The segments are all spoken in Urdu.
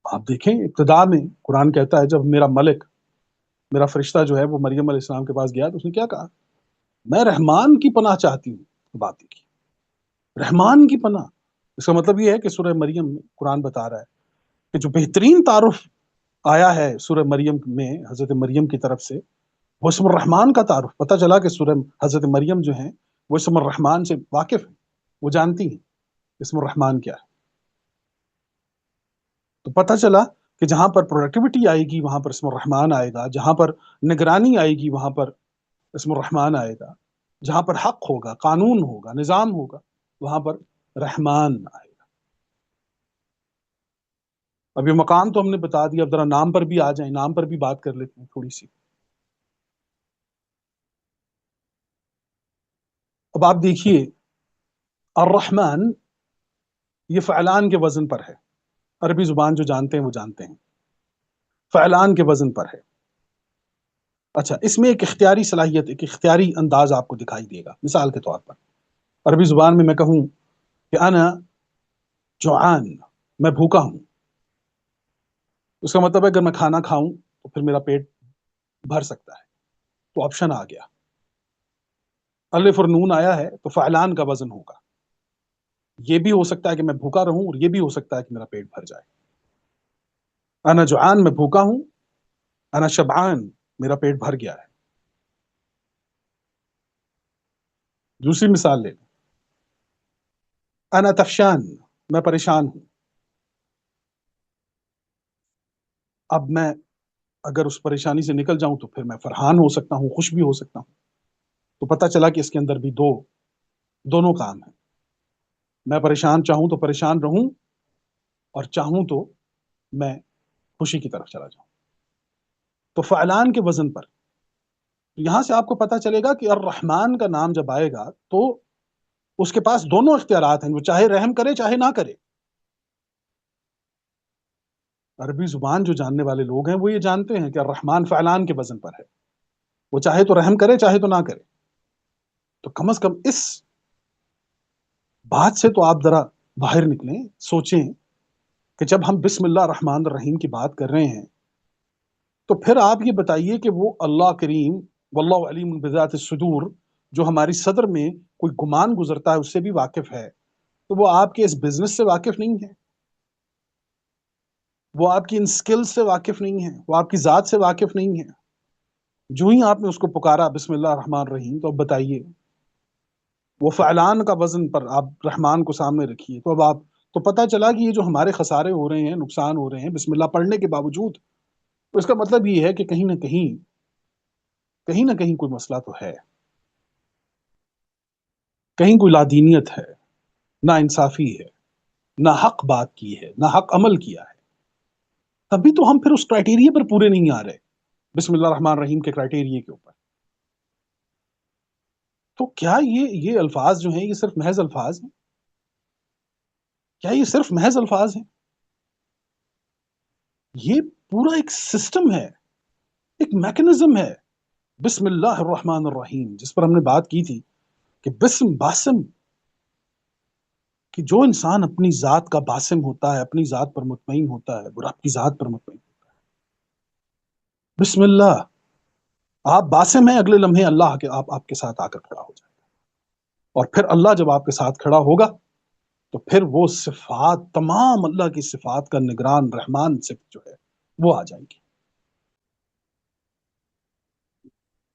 آپ دیکھیں ابتدا میں قرآن کہتا ہے جب میرا ملک، میرا فرشتہ جو ہے وہ مریم علیہ السلام کے پاس گیا تو اس نے کیا کہا؟ میں رحمان کی پناہ چاہتی ہوں، بات کی رحمان کی پناہ۔ اس کا مطلب یہ ہے کہ سورہ مریم میں قرآن بتا رہا ہے کہ جو بہترین تعارف آیا ہے سورہ مریم میں حضرت مریم کی طرف سے، وہ اسم الرحمان کا تعارف۔ پتہ چلا کہ سورہ حضرت مریم جو ہیں وہ اسم الرحمان سے واقف ہیں، وہ جانتی ہیں اسم الرحمان کیا ہے۔ تو پتہ چلا کہ جہاں پر پروڈکٹیوٹی آئے گی وہاں پر اسم الرحمان آئے گا، جہاں پر نگرانی آئے گی وہاں پر اسم الرحمان آئے گا، جہاں پر حق ہوگا، قانون ہوگا، نظام ہوگا، وہاں پر رحمان آئے گا۔ اب یہ مقام تو ہم نے بتا دیا، اب ذرا نام پر بھی آ جائیں، نام پر بھی بات کر لیتے ہیں تھوڑی سی۔ اب آپ دیکھیے الرحمن یہ فعلان کے وزن پر ہے، عربی زبان جو جانتے ہیں وہ جانتے ہیں فعلان کے وزن پر ہے۔ اچھا، اس میں ایک اختیاری صلاحیت، ایک اختیاری انداز آپ کو دکھائی دے گا۔ مثال کے طور پر عربی زبان میں میں کہوں کہ انا جوعان، میں بھوکا ہوں، اس کا مطلب ہے اگر میں کھانا کھاؤں تو پھر میرا پیٹ بھر سکتا ہے، تو آپشن آ گیا، الف اور نون آیا ہے تو فعلان کا وزن ہوگا۔ یہ بھی ہو سکتا ہے کہ میں بھوکا رہوں اور یہ بھی ہو سکتا ہے کہ میرا پیٹ بھر جائے۔ انا جوعان، میں بھوکا ہوں، انا شبعان، میرا پیٹ بھر گیا ہے۔ دوسری مثال لے لیں، انا تفشان، میں پریشان ہوں۔ اب میں اگر اس پریشانی سے نکل جاؤں تو پھر میں فرحان ہو سکتا ہوں، خوش بھی ہو سکتا ہوں۔ تو پتہ چلا کہ اس کے اندر بھی دونوں کام ہیں۔ میں پریشان چاہوں تو پریشان رہوں، اور چاہوں تو میں خوشی کی طرف چلا جاؤں۔ تو فعلان کے وزن پر یہاں سے آپ کو پتہ چلے گا کہ الرحمن کا نام جب آئے گا تو اس کے پاس دونوں اختیارات ہیں، وہ چاہے رحم کرے چاہے نہ کرے۔ عربی زبان جو جاننے والے لوگ ہیں وہ یہ جانتے ہیں کہ الرحمن فعلان کے وزن پر ہے، وہ چاہے تو رحم کرے چاہے تو نہ کرے۔ تو کم از کم اس بات سے تو آپ ذرا باہر نکلیں، سوچیں کہ جب ہم بسم اللہ الرحمن الرحیم کی بات کر رہے ہیں تو پھر آپ یہ بتائیے کہ وہ اللہ کریم واللہ علیم بذات الصدور جو ہماری صدر میں کوئی گمان گزرتا ہے اس سے بھی واقف ہے، تو وہ آپ کے اس بزنس سے واقف نہیں ہے، وہ آپ کی ان سکلز سے واقف نہیں ہے، وہ آپ کی ذات سے واقف نہیں ہے۔ جو ہی آپ نے اس کو پکارا بسم اللہ الرحمن الرحیم، تو اب بتائیے وہ فعلان کا وزن پر آپ رحمان کو سامنے رکھیے، تو اب آپ تو پتہ چلا کہ یہ جو ہمارے خسارے ہو رہے ہیں، نقصان ہو رہے ہیں بسم اللہ پڑھنے کے باوجود، تو اس کا مطلب یہ ہے کہ کہیں نہ کہیں کوئی مسئلہ تو ہے، کہیں کوئی لادینیت ہے، نا انصافی ہے، نہ حق بات کی ہے، نہ حق عمل کیا ہے۔ تبھی تو ہم پھر اس کرائٹیریا پر پورے نہیں آ رہے بسم اللہ الرحمن الرحیم کے کرائٹیریا کے اوپر۔ تو کیا یہ الفاظ جو ہیں یہ صرف محض الفاظ ہیں؟ کیا یہ صرف محض الفاظ ہیں؟ یہ پورا ایک سسٹم ہے، ایک میکنزم ہے بسم اللہ الرحمن الرحیم، جس پر ہم نے بات کی تھی کہ باسم، کہ جو انسان اپنی ذات کا باسم ہوتا ہے، اپنی ذات پر مطمئن ہوتا ہے، وہ رب کی ذات پر مطمئن ہوتا ہے۔ بسم اللہ، آپ باسم ہیں، اگلے لمحے اللہ آپ کے ساتھ آ کر کھڑا ہو جائے گا، اور پھر اللہ جب آپ کے ساتھ کھڑا ہوگا تو پھر وہ صفات، تمام اللہ کی صفات کا نگران رحمان صفت جو ہے وہ آ جائے گی۔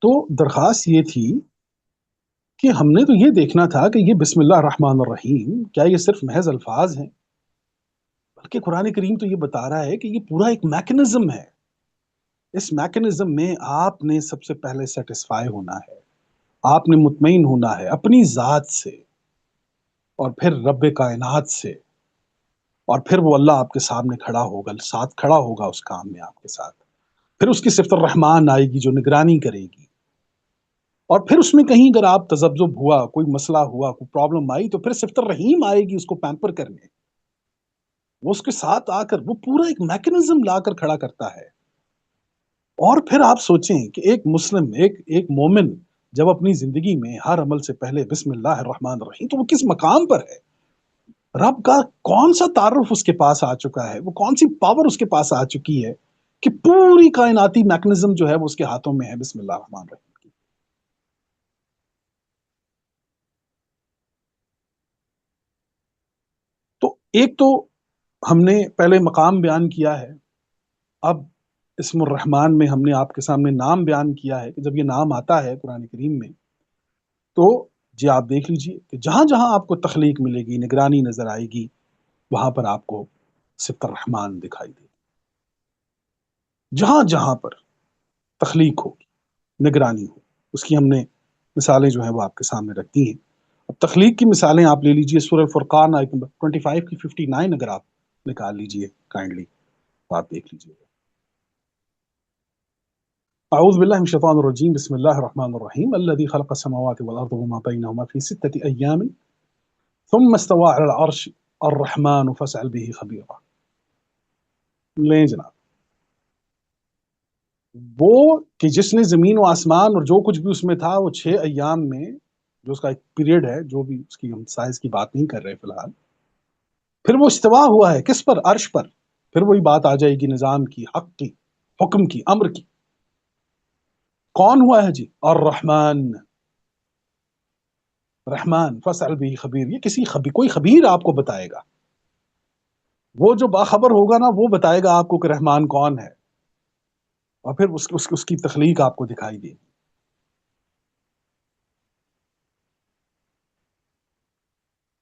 تو درخواست یہ تھی کہ ہم نے تو یہ دیکھنا تھا کہ یہ بسم اللہ الرحمن الرحیم کیا یہ صرف محض الفاظ ہیں، بلکہ قرآن کریم تو یہ بتا رہا ہے کہ یہ پورا ایک میکنزم ہے۔ اس میکنزم میں آپ نے سب سے پہلے سیٹسفائی ہونا ہے، آپ نے مطمئن ہونا ہے اپنی ذات سے، اور پھر رب کائنات سے، اور پھر وہ اللہ آپ کے سامنے کھڑا ہوگا، ساتھ کھڑا ہوگا اس کام میں آپ کے ساتھ۔ پھر اس کی صفت الرحمان آئے گی جو نگرانی کرے گی، اور پھر اس میں کہیں اگر آپ تذبذب ہوا، کوئی مسئلہ ہوا، کوئی پرابلم آئی، تو پھر صفت الرحیم آئے گی اس کو پیمپر کرنے، وہ اس کے ساتھ آ کر وہ پورا ایک میکنزم لا کر کھڑا کرتا ہے۔ اور پھر آپ سوچیں کہ ایک مسلم، ایک مومن جب اپنی زندگی میں ہر عمل سے پہلے بسم اللہ الرحمن الرحیم، تو وہ کس مقام پر ہے؟ رب کا کون سا تعارف اس کے پاس آ چکا ہے، وہ کون سی پاور اس کے پاس آ چکی ہے کہ پوری کائناتی میکنزم جو ہے وہ اس کے ہاتھوں میں ہے۔ بسم اللہ الرحمن الرحیم کی تو ایک تو ہم نے پہلے مقام بیان کیا ہے، اب اسم الرحمن میں ہم نے آپ کے سامنے نام بیان کیا ہے کہ جب یہ نام آتا ہے قرآن کریم میں تو جی آپ دیکھ لیجئے کہ جہاں جہاں آپ کو تخلیق ملے گی، نگرانی نظر آئے گی، وہاں پر آپ کو صفت الرحمن دکھائی دے گی۔ جہاں جہاں پر تخلیق ہو، نگرانی ہو، اس کی ہم نے مثالیں جو ہیں وہ آپ کے سامنے رکھ دی ہیں۔ اب تخلیق کی مثالیں آپ لے لیجئے، سورہ فرقان آیت نمبر 25 کی 59 اگر آپ نکال لیجئے کائنڈلی تو آپ دیکھ لیجئے۔ اعوذ باللہ من الشیطان الرجیم، بسم اللہ الرحمن الرحیم، الذی خلق السماوات والارض وما بینہما فی 6 ایام ثم استوى على العرش الرحمن فاسأل به خبیرا۔ لیں جناب، وہ کہ جس نے زمین و آسمان اور جو کچھ بھی اس میں تھا وہ 6 ایام میں، جو اس کا ایک پیریڈ ہے، جو بھی اس کی ہم سائز کی بات نہیں کر رہے فی الحال، پھر وہ استوا ہوا ہے کس پر؟ عرش پر۔ پھر وہی بات آ جائے گی نظام کی، حق کی، حکم کی، امر کی۔ کون ہوا ہے جی؟ الرحمن، رحمان، فاسأل به خبیر، یہ کسی کوئی خبیر آپ کو بتائے گا، وہ جو باخبر ہوگا نا وہ بتائے گا آپ کو کہ رحمان کون ہے، اور پھر اس کی تخلیق آپ کو دکھائی دے گی۔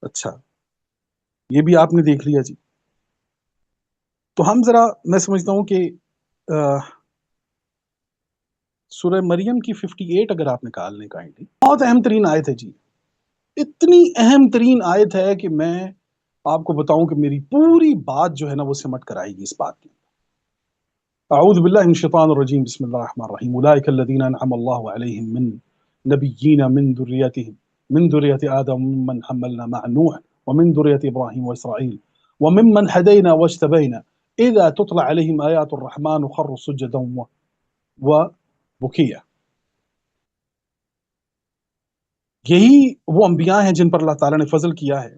اچھا، یہ بھی آپ نے دیکھ لیا جی۔ تو ہم ذرا، میں سمجھتا ہوں کہ سورہ مریم کی 58 اگر آپ نکال لیں کائنڈلی، بہت اہم ترین آیت ہے جی، اتنی اہم ترین آیت ہے کہ میں آپ کو بتاؤں کہ میری پوری بات جو ہے نا وہ سمٹ کر آئے گی اس بات کی۔ اعوذ باللہ من الشیطان الرجیم، بسم اللہ الرحمن الرحیم، اولئک الذین انعم اللہ علیہم من نبیین من ذریۃ آدم من حملنا مع نوح ومن ذریۃ ابراہیم واسرائیل وممن ہدینا واجتبینا اذا تتلى علیہم آیات الرحمن خروا سجدا وبکیا۔ یہی وہ انبیاء ہیں جن پر اللہ تعالیٰ نے فضل کیا ہے،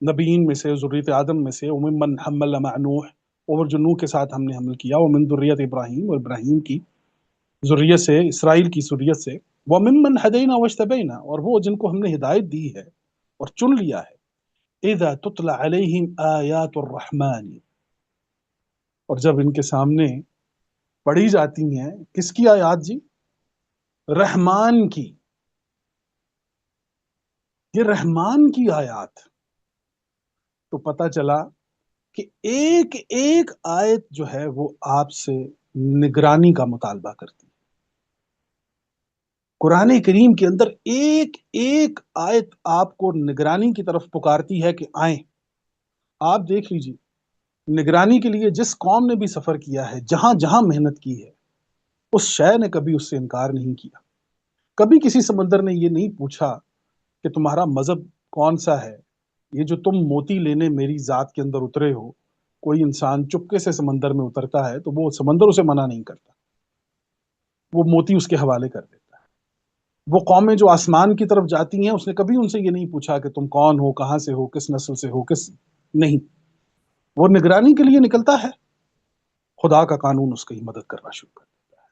نبیین میں سے، ذریت آدم میں سے، وممن حملنا مع نوح، اور جو نوح کے ساتھ ہم نے حمل کیا، ومن ذریت ابراہیم، اور ابراہیم کی ذریت سے، اسرائیل کی ذریت سے، وممن ہدینا واجتبینا، اور وہ جن کو ہم نے ہدایت دی ہے اور چن لیا ہے، اذا تتلی علیہم آیات الرحمن، اور جب ان کے سامنے پڑھی جاتی ہیں کس کی آیات جی؟ رحمان کی۔ یہ رحمان کی آیات، تو پتہ چلا کہ ایک ایک آیت جو ہے وہ آپ سے نگرانی کا مطالبہ کرتی ہے۔ قرآن کریم کے اندر ایک ایک آیت آپ کو نگرانی کی طرف پکارتی ہے کہ آئیں۔ آپ دیکھ لیجیے، نگرانی کے لیے جس قوم نے بھی سفر کیا ہے، جہاں جہاں محنت کی ہے، اس شے نے کبھی اس سے انکار نہیں کیا۔ کبھی کسی سمندر نے یہ نہیں پوچھا کہ تمہارا مذہب کون سا ہے، یہ جو تم موتی لینے میری ذات کے اندر اترے ہو، کوئی انسان چپکے سے سمندر میں اترتا ہے تو وہ سمندر اسے منع نہیں کرتا، وہ موتی اس کے حوالے کر دیتا ہے۔ وہ قومیں جو آسمان کی طرف جاتی ہیں، اس نے کبھی ان سے یہ نہیں پوچھا کہ تم کون ہو، کہاں سے ہو، کس نسل سے ہو، کس نہیں، وہ نگرانی کے لیے نکلتا ہے، خدا کا قانون اس کی مدد کرنا شروع کر دیتا ہے۔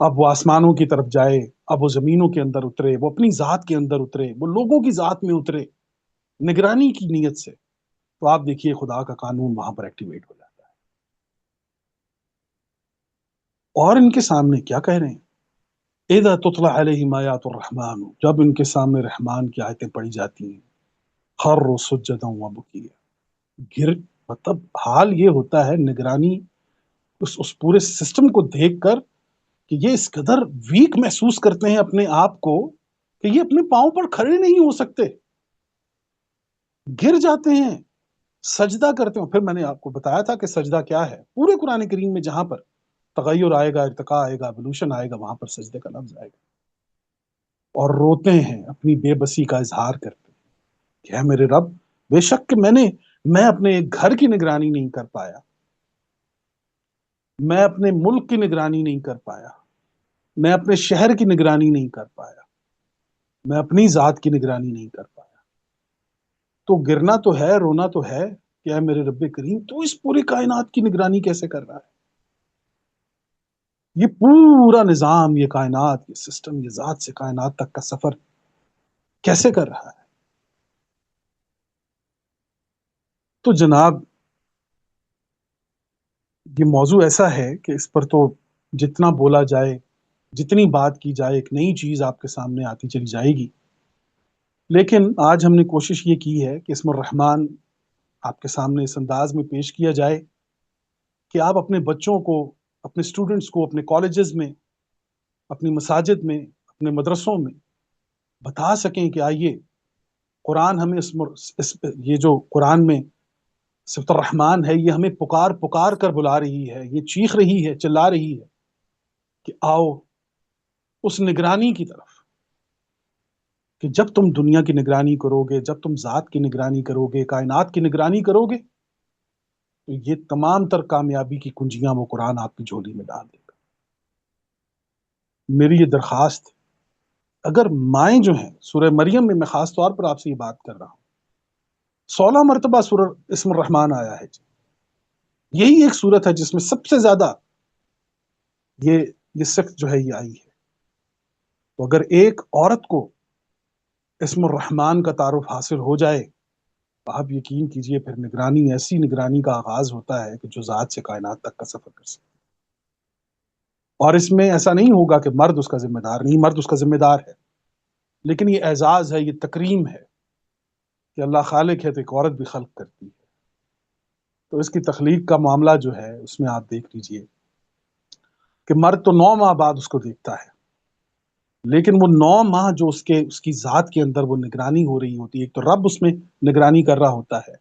اب وہ آسمانوں کی طرف جائے، اب وہ زمینوں کے اندر اترے، وہ اپنی ذات کے اندر اترے، وہ لوگوں کی ذات میں اترے نگرانی کی نیت سے، تو آپ دیکھیے خدا کا قانون وہاں پر ایکٹیویٹ ہو جاتا ہے۔ اور ان کے سامنے کیا کہہ رہے ہیں؟ اذا تتلی علیہم آیات الرحمن، جب ان کے سامنے رحمان کی آیتیں پڑھی جاتی ہیں، خروا سجدا وبکیا، گر، مطلب حال یہ ہوتا ہے نگرانی اس پورے سسٹم کو دیکھ کر کہ یہ اس قدر ویک محسوس کرتے ہیں اپنے آپ کو کہ یہ اپنے پاؤں پر کھڑے نہیں ہو سکتے، گر جاتے ہیں، سجدہ کرتے ہیں۔ پھر میں نے آپ کو بتایا تھا کہ سجدہ کیا ہے، پورے قرآن کریم میں جہاں پر تغیر آئے گا، ارتقاء آئے گا، ایوولوشن آئے گا، وہاں پر سجدے کا لفظ آئے گا، اور روتے ہیں، اپنی بے بسی کا اظہار کرتے ہیں کہ اے میرے رب، بے شک کہ میں اپنے ایک گھر کی نگرانی نہیں کر پایا، میں اپنے ملک کی نگرانی نہیں کر پایا، میں اپنے شہر کی نگرانی نہیں کر پایا، میں اپنی ذات کی نگرانی نہیں کر پایا، تو گرنا تو ہے، رونا تو ہے کہ اے میرے رب کریم تو اس پوری کائنات کی نگرانی کیسے کر رہا ہے؟ یہ پورا نظام، یہ کائنات، یہ سسٹم، یہ ذات سے کائنات تک کا سفر کیسے کر رہا ہے؟ تو جناب یہ موضوع ایسا ہے کہ اس پر تو جتنا بولا جائے، جتنی بات کی جائے، ایک نئی چیز آپ کے سامنے آتی چلی جائے گی۔ لیکن آج ہم نے کوشش یہ کی ہے کہ اسم الرحمن آپ کے سامنے اس انداز میں پیش کیا جائے کہ آپ اپنے بچوں کو، اپنے اسٹوڈنٹس کو، اپنے کالجز میں، اپنی مساجد میں، اپنے مدرسوں میں بتا سکیں کہ آئیے قرآن ہمیں یہ جو قرآن میں صفت الرحمن ہے، یہ ہمیں پکار پکار کر بلا رہی ہے، یہ چیخ رہی ہے، چلا رہی ہے کہ آؤ اس نگرانی کی طرف، کہ جب تم دنیا کی نگرانی کرو گے، جب تم ذات کی نگرانی کرو گے، کائنات کی نگرانی کرو گے، تو یہ تمام تر کامیابی کی کنجیاں وہ قرآن آپ کی جھولی میں ڈال دے گا۔ میری یہ درخواست، اگر مائیں جو ہیں، سورہ مریم میں خاص طور پر آپ سے یہ بات کر رہا ہوں، 16 مرتبہ سورہ اسم الرحمن آیا ہے جی، یہی ایک صورت ہے جس میں سب سے زیادہ یہ یہ صفت جو ہے یہ آئی ہے۔ تو اگر ایک عورت کو اسم الرحمن کا تعارف حاصل ہو جائے، تو آپ یقین کیجئے پھر نگرانی، ایسی نگرانی کا آغاز ہوتا ہے کہ جو ذات سے کائنات تک کا سفر کر سکے۔ اور اس میں ایسا نہیں ہوگا کہ مرد اس کا ذمہ دار نہیں، مرد اس کا ذمہ دار ہے، لیکن یہ اعزاز ہے، یہ تکریم ہے کہ اللہ خالق ہے تو ایک عورت بھی خلق کرتی ہے۔ تو اس کی تخلیق کا معاملہ جو ہے اس میں آپ دیکھ لیجئے کہ مرد تو 9 ماہ بعد اس کو دیکھتا ہے، لیکن وہ 9 ماہ جو اس کی ذات کے اندر وہ نگرانی ہو رہی ہوتی ہے، ایک تو رب اس میں نگرانی کر رہا ہوتا ہے،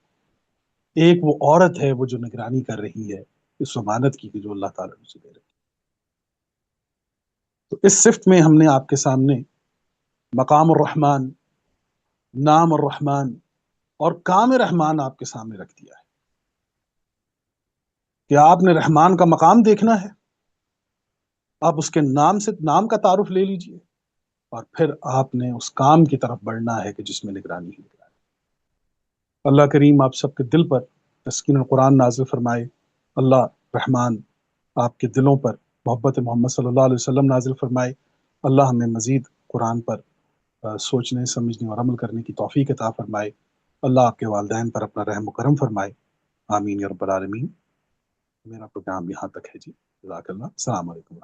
ایک وہ عورت ہے وہ جو نگرانی کر رہی ہے اس ضمانت کی کہ جو اللہ تعالیٰ نے اسے دے رہی ہے۔ تو اس صفت میں ہم نے آپ کے سامنے مقام الرحمن، نام الرحمن اور کام رحمان آپ کے سامنے رکھ دیا ہے کہ آپ نے رحمان کا مقام دیکھنا ہے، آپ اس کے نام سے نام کا تعارف لے لیجئے، اور پھر آپ نے اس کام کی طرف بڑھنا ہے کہ جس میں نگرانی ہے۔ اللہ کریم آپ سب کے دل پر تسکین القرآن نازل فرمائے، اللہ رحمان آپ کے دلوں پر محبت محمد صلی اللہ علیہ وسلم نازل فرمائے، اللہ ہمیں مزید قرآن پر سوچنے، سمجھنے اور عمل کرنے کی توفیق عطا فرمائے، اللہ آپ کے والدین پر اپنا رحم و کرم فرمائے، آمین یا رب العالمین۔ میرا پروگرام یہاں تک ہے جی، جزاک اللہ، السلام علیکم۔